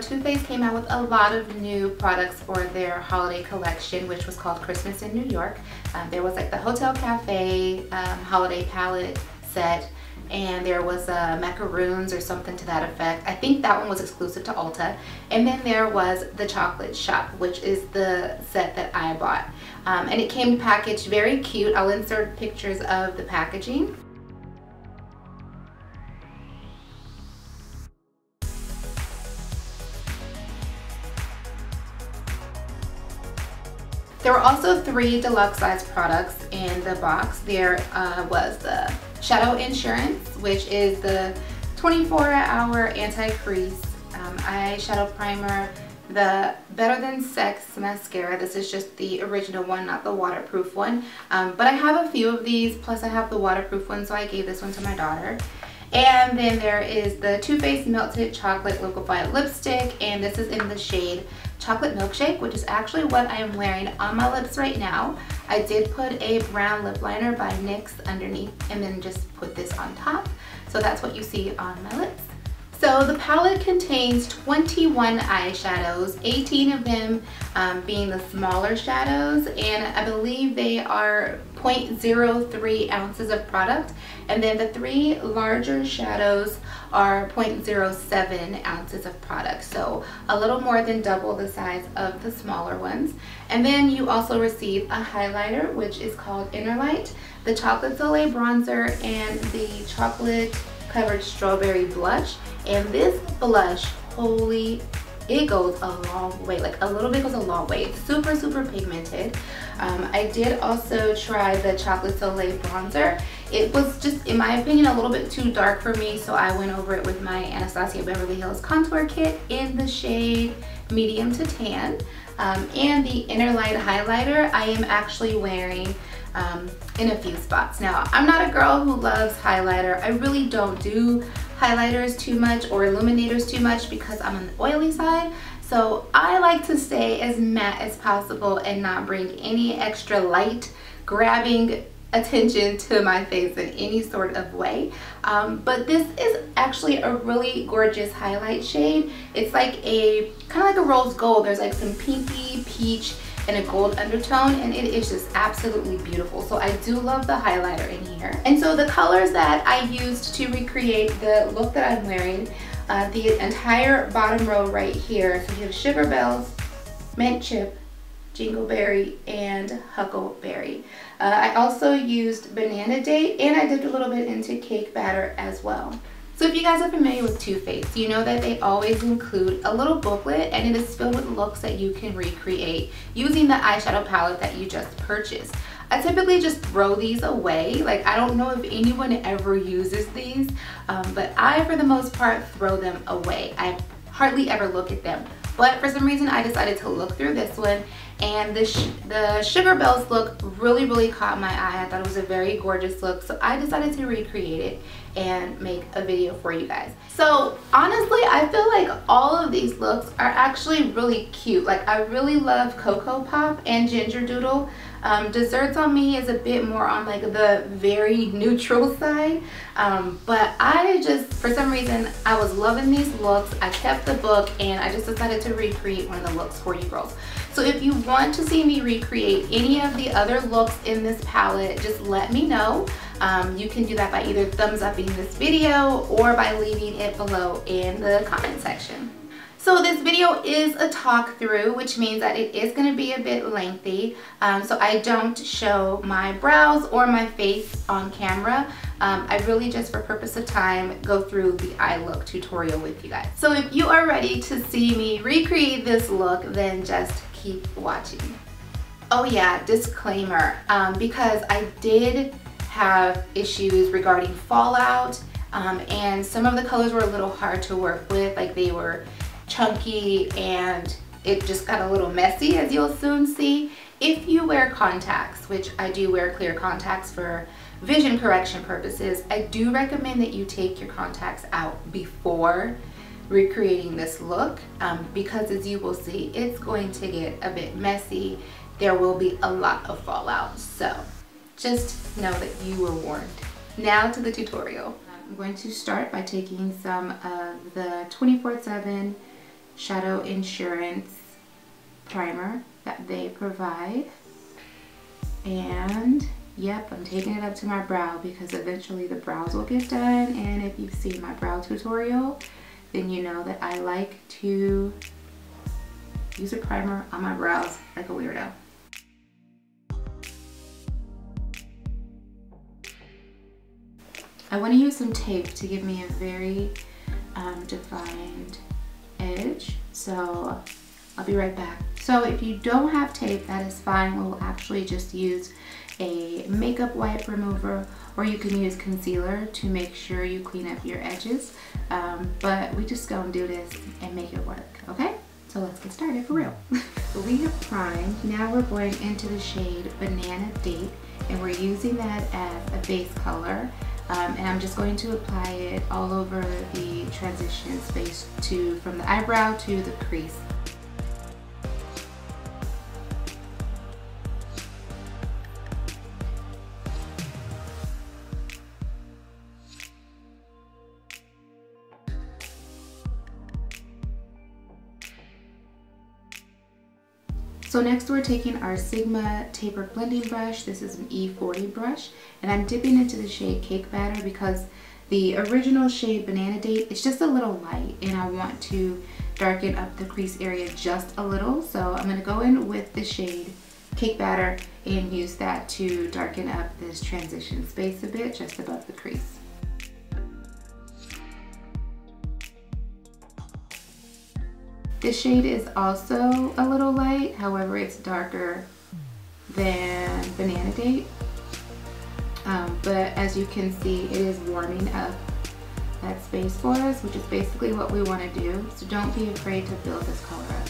Too Faced came out with a lot of new products for their holiday collection, which was called Christmas in New York. There was like the Hotel Cafe holiday palette set, and there was macaroons or something to that effect. I think that one was exclusive to Ulta. And then there was the Chocolate Shop, which is the set that I bought. And it came packaged very cute. I'll insert pictures of the packaging. There were also 3 deluxe size products in the box. There was the Shadow Insurance, which is the 24-hour anti-crease eyeshadow primer, the Better Than Sex mascara. This is just the original one, not the waterproof one. But I have a few of these, plus I have the waterproof one, so I gave this one to my daughter. And then there is the Too Faced Melted Chocolate Liquefied Lipstick, and this is in the shade Chocolate Milkshake, which is actually what I am wearing on my lips right now. I did put a brown lip liner by NYX underneath and then just put this on top. So that's what you see on my lips. So the palette contains 21 eyeshadows, 18 of them being the smaller shadows, and I believe they are 0.03 ounces of product, and then the 3 larger shadows are 0.07 ounces of product, so a little more than double the size of the smaller ones. And then you also receive a highlighter, which is called Inner Light, the Chocolate Soleil bronzer, and the Chocolate Covered Strawberry blush. And this blush, holy, it goes a long way. Like, a little bit goes a long way. It's super, super pigmented. I did also try the Chocolate Soleil bronzer. It was just, in my opinion, a little bit too dark for me, so I went over it with my Anastasia Beverly Hills contour kit in the shade medium to tan. And the Inner Light highlighter I am actually wearing in a few spots. Now, I'm not a girl who loves highlighter. I really don't do highlighters too much or illuminators too much because I'm on the oily side. So I like to stay as matte as possible and not bring any extra light grabbing attention to my face in any sort of way. But this is actually a really gorgeous highlight shade. It's like a kind of like a rose gold. There's like some pinky, peach, and a gold undertone, and it is just absolutely beautiful. So I do love the highlighter in here. And so the colors that I used to recreate the look that I'm wearing, the entire bottom row right here, so you have Sugar Bells, Mint Chip, Jingleberry, and Huckleberry. I also used Banana Date, and I dipped a little bit into cake batter as well. So if you guys are familiar with Too Faced, you know that they always include a little booklet, and it is filled with looks that you can recreate using the eyeshadow palette that you just purchased. I typically just throw these away. Like, I don't know if anyone ever uses these, but I, for the most part, throw them away. I hardly ever look at them. But for some reason, I decided to look through this one, and the Sugar Bells look really, really caught my eye. I thought it was a very gorgeous look, so I decided to recreate it and make a video for you guys. So honestly, I feel like all of these looks are actually really cute. Like, I really love Cocoa Pop and Ginger Doodle. Desserts on Me is a bit more on like the very neutral side, but I just, for some reason, I was loving these looks. I kept the book and I just decided to recreate one of the looks for you girls. So if you want to see me recreate any of the other looks in this palette, just let me know. You can do that by either thumbs upping this video or by leaving it below in the comment section. So this video is a talk through, which means that it is going to be a bit lengthy, so I don't show my brows or my face on camera. I really just, for purpose of time, go through the eye look tutorial with you guys. So if you are ready to see me recreate this look, then just keep watching. Oh yeah, disclaimer, because I did have issues regarding fallout, and some of the colors were a little hard to work with. Like, they were chunky and it just got a little messy, as you'll soon see. If you wear contacts, which I do wear clear contacts for vision correction purposes, I do recommend that you take your contacts out before recreating this look, because as you will see, it's going to get a bit messy. There will be a lot of fallout, so just know that you were warned. Now to the tutorial. I'm going to start by taking some of the 24/7 Shadow Insurance primer that they provide. And yep, I'm taking it up to my brow because eventually the brows will get done. And if you've seen my brow tutorial, then you know that I like to use a primer on my brows like a weirdo. I want to use some tape to give me a very defined edge. So I'll be right back. So if you don't have tape, that is fine. We'll actually just use a makeup wipe remover, or you can use concealer to make sure you clean up your edges. But we just gonna do this and make it work, okay? So let's get started for real. So we have primed. Now we're going into the shade Banana Date, and we're using that as a base color. And I'm just going to apply it all over the transition space from the eyebrow to the crease. So next we're taking our Sigma tapered blending brush. This is an E40 brush, and I'm dipping into the shade Cake Batter because the original shade Banana Date is just a little light, and I want to darken up the crease area just a little. So I'm going to go in with the shade Cake Batter and use that to darken up this transition space a bit just above the crease. This shade is also a little light, however it's darker than Banana Date. But as you can see, it is warming up that space for us, which is basically what we want to do. So don't be afraid to build this color up.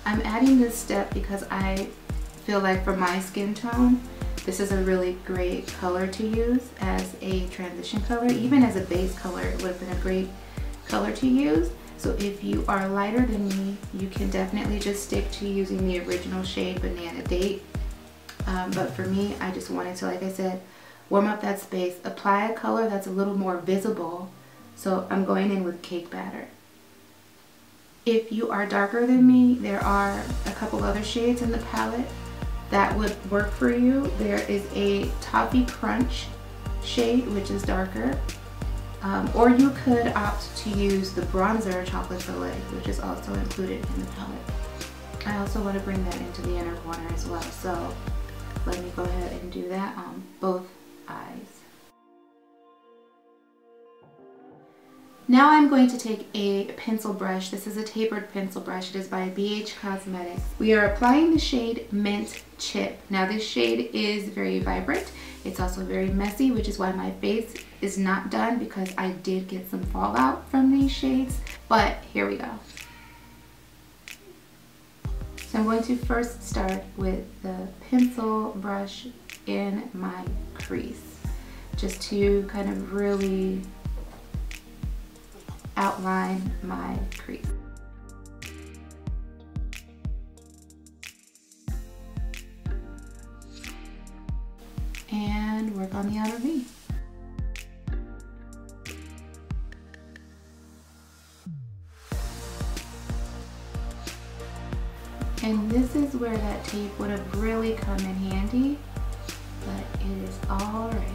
I'm adding this step because I feel like for my skin tone, this is a really great color to use as a transition color. Even as a base color, it would have been a great color to use. So if you are lighter than me, you can definitely just stick to using the original shade Banana Date. But for me, I just wanted to, like I said, warm up that space, apply a color that's a little more visible. So I'm going in with Cake Batter. If you are darker than me, there are a couple other shades in the palette that would work for you. There is a Toffee Crunch shade, which is darker. Or you could opt to use the bronzer Chocolate Soleil, which is also included in the palette. I also want to bring that into the inner corner as well. So let me go ahead and do that on both eyes. Now I'm going to take a pencil brush. This is a tapered pencil brush. It is by BH Cosmetics. We are applying the shade Mint Chip. Now this shade is very vibrant. It's also very messy, which is why my face is not done, because I did get some fallout from these shades. But here we go. So I'm going to first start with the pencil brush in my crease, just to kind of really outline my crease. And work on the outer V. And this is where that tape would have really come in handy, but it is all right.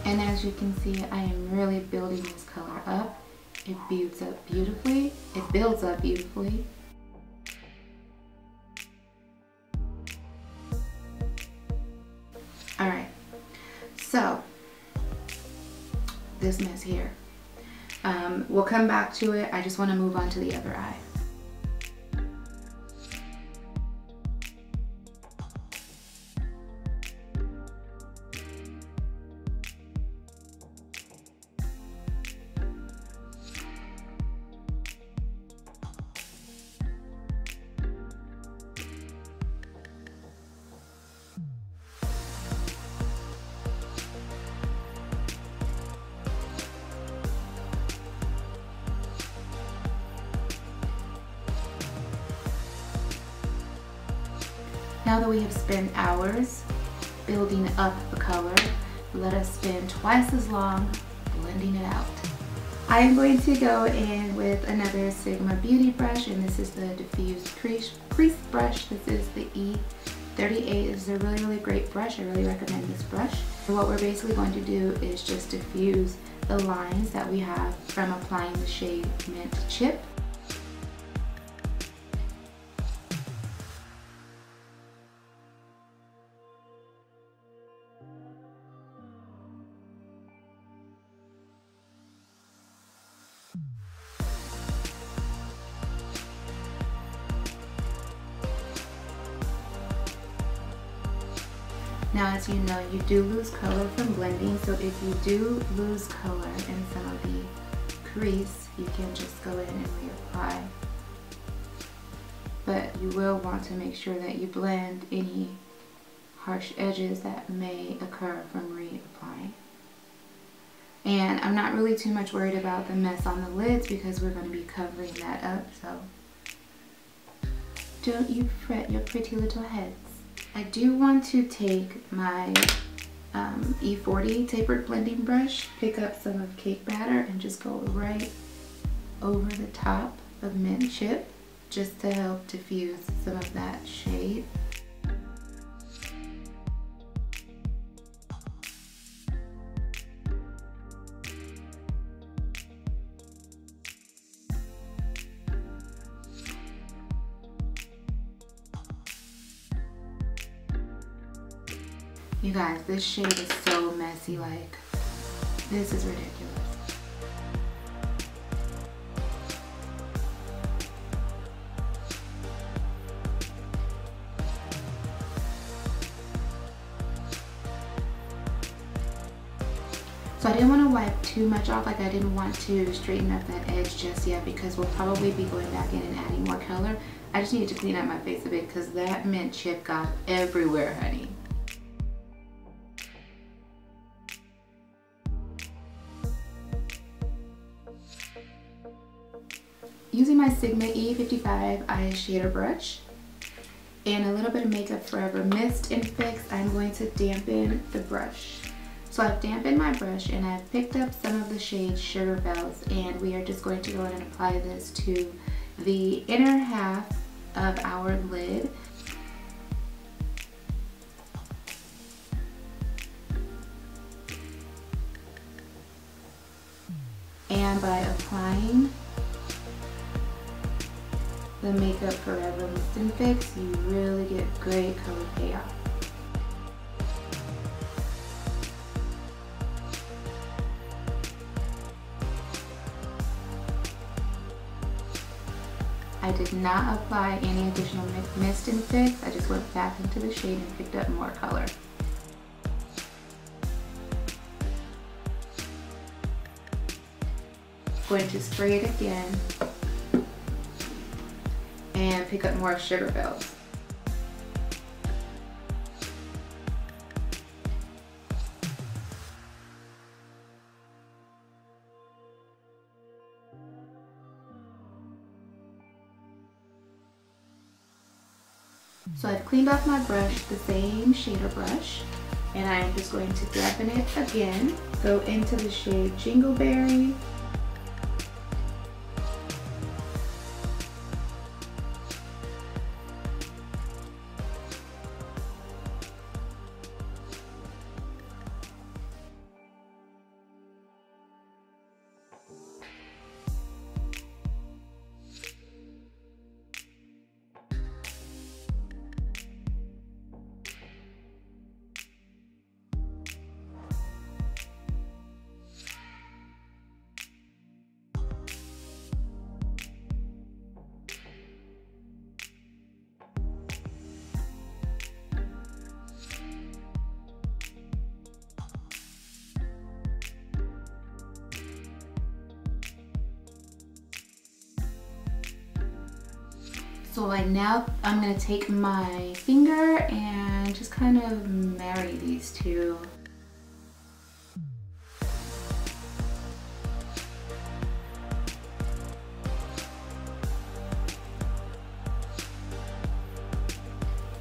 And as you can see, I am really building this color up. It builds up beautifully. It builds up beautifully. All right, so this mess here. We'll come back to it. I just want to move on to the other eye. Now that we have spent hours building up the color, let us spend twice as long blending it out. I am going to go in with another Sigma Beauty brush, and this is the diffused crease brush. This is the E38. This is a really great brush. I really recommend this brush. And what we're basically going to do is just diffuse the lines that we have from applying the shade Mint Chip. Now, as you know, you do lose color from blending, so if you do lose color in some of the crease, you can just go in and reapply. But you will want to make sure that you blend any harsh edges that may occur from reapplying. And I'm not really too much worried about the mess on the lids because we're going to be covering that up, so don't you fret your pretty little heads. I do want to take my E40 tapered blending brush, pick up some of cake batter, and just go right over the top of Mint Chip just to help diffuse some of that shade. You guys, this shade is so messy, like, this is ridiculous. So I didn't want to wipe too much off, like I didn't want to straighten up that edge just yet because we'll probably be going back in and adding more color. I just needed to clean up my face a bit because that Mint Chip got everywhere, honey. Using my Sigma E65 eyeshadow brush and a little bit of Makeup Forever Mist and Fix, I'm going to dampen the brush. So I've dampened my brush and I've picked up some of the shade Sugar Bells, and we are just going to go ahead and apply this to the inner half of our lid. And by applying the Makeup Forever Mist and Fix, you really get great color payoff. I did not apply any additional mist and fix. I just went back into the shade and picked up more color. Going to spray it again and pick up more Sugar Bells. So I've cleaned off my brush, the same shader brush, and I'm just going to dampen it again. Go into the shade Jingleberry. So I'm going to take my finger and just kind of marry these two.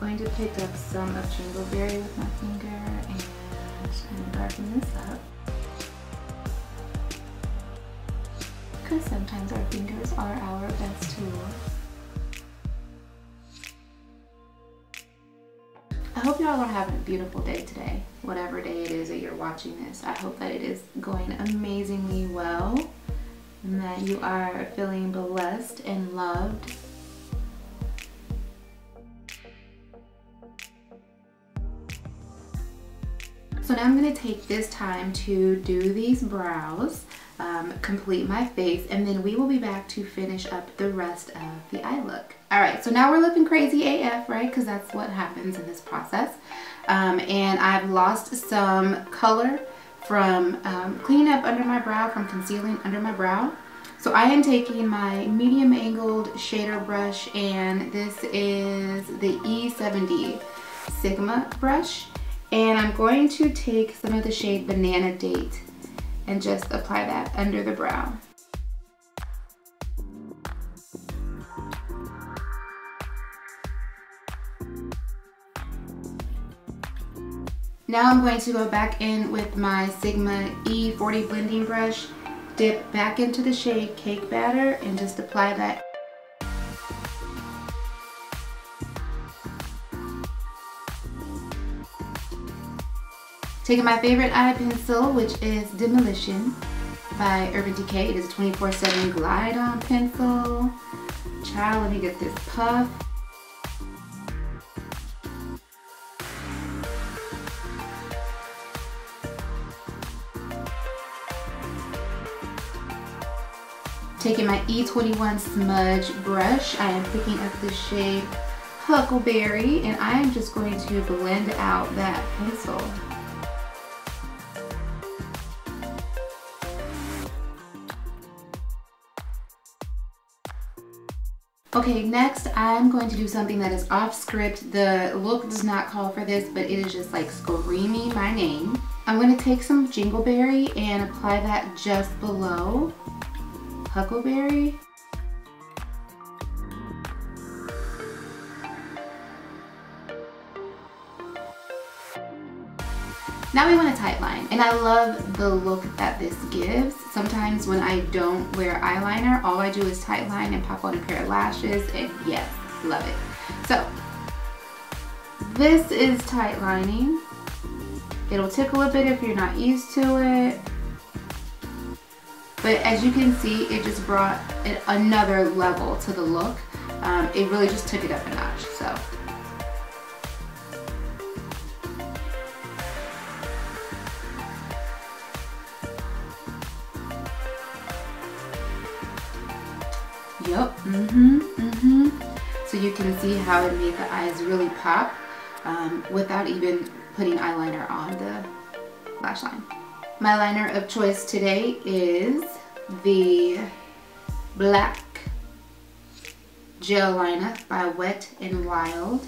going to pick up some of Jingleberry with my finger and darken this up. Because sometimes our fingers are our best tool. I hope y'all are having a beautiful day today, whatever day it is that you're watching this. I hope that it is going amazingly well and that you are feeling blessed and loved. So now I'm going to take this time to do these brows, complete my face, and then we will be back to finish up the rest of the eye look. Alright, so now we're looking crazy AF, right? Because that's what happens in this process. And I've lost some color from cleaning up under my brow, from concealing under my brow. So I am taking my medium angled shader brush, and this is the E40 Sigma brush. And I'm going to take some of the shade Banana Date and just apply that under the brow. Now I'm going to go back in with my Sigma E40 blending brush, dip back into the shade Cake Batter, and just apply that. Taking my favorite eye pencil, which is Demolition by Urban Decay. It is a 24/7 glide on pencil. Child, let me get this puff. Taking my E21 smudge brush, I am picking up the shade Huckleberry, and I am just going to blend out that pencil. Okay, next I'm going to do something that is off script. The look does not call for this, but it is just like screaming my name. I'm going to take some Jingleberry and apply that just below Huckleberry. Now we want a tight line, and I love the look that this gives. Sometimes when I don't wear eyeliner, all I do is tight line and pop on a pair of lashes, and yes, love it. So, this is tight lining. It'll tickle a bit if you're not used to it. But as you can see, it just brought another level to the look. It really just took it up a notch, so. Yep, So you can see how it made the eyes really pop without even putting eyeliner on the lash line. My liner of choice today is the Black Gel Liner by Wet n Wild.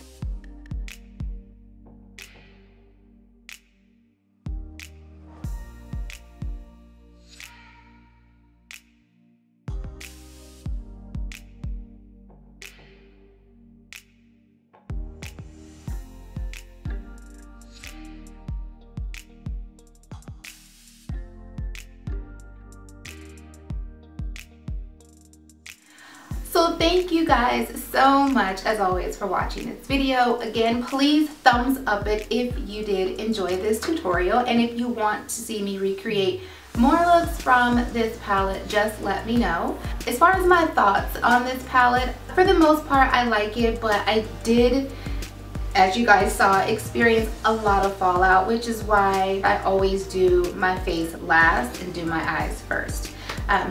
So thank you guys so much as always for watching this video. Again, please thumbs up it if you did enjoy this tutorial, and if you want to see me recreate more looks from this palette, just let me know. As far as my thoughts on this palette, for the most part I like it, but I did, as you guys saw, experience a lot of fallout, which is why I always do my face last and do my eyes first.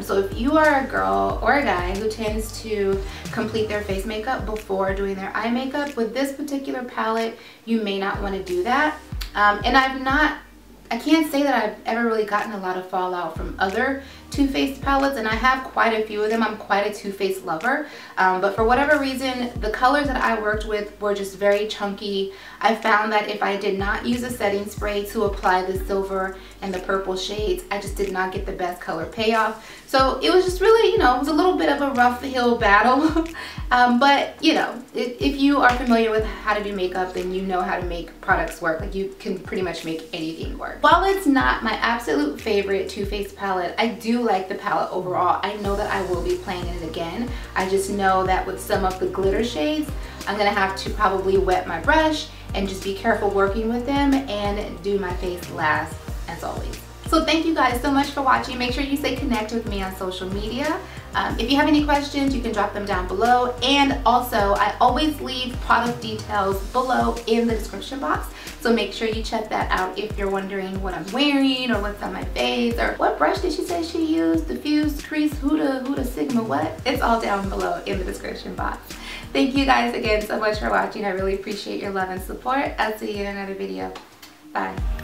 So if you are a girl or a guy who tends to complete their face makeup before doing their eye makeup, with this particular palette, you may not want to do that. And I can't say that I've ever really gotten a lot of fallout from other TooFaced palettes, and I have quite a few of them. I'm quite a TooFaced lover, but for whatever reason, the colors that I worked with were just very chunky. I found that if I did not use a setting spray to apply the silver and the purple shades, I just did not get the best color payoff. So it was just really, you know, it was a little bit of a rough hill battle. But you know, if you are familiar with how to do makeup, then you know how to make products work. Like, you can pretty much make anything work. While it's not my absolute favorite Too Faced palette, I do like the palette overall. I know that I will be playing it again. I just know that with some of the glitter shades, I'm gonna have to probably wet my brush and just be careful working with them and do my face last, as always. So thank you guys so much for watching. Make sure you stay connected with me on social media. If you have any questions, you can drop them down below. And also, I always leave product details below in the description box. So make sure you check that out if you're wondering what I'm wearing or what's on my face or what brush did she say she used, diffuse, crease, Huda, Sigma, what? It's all down below in the description box. Thank you guys again so much for watching. I really appreciate your love and support. I'll see you in another video. Bye.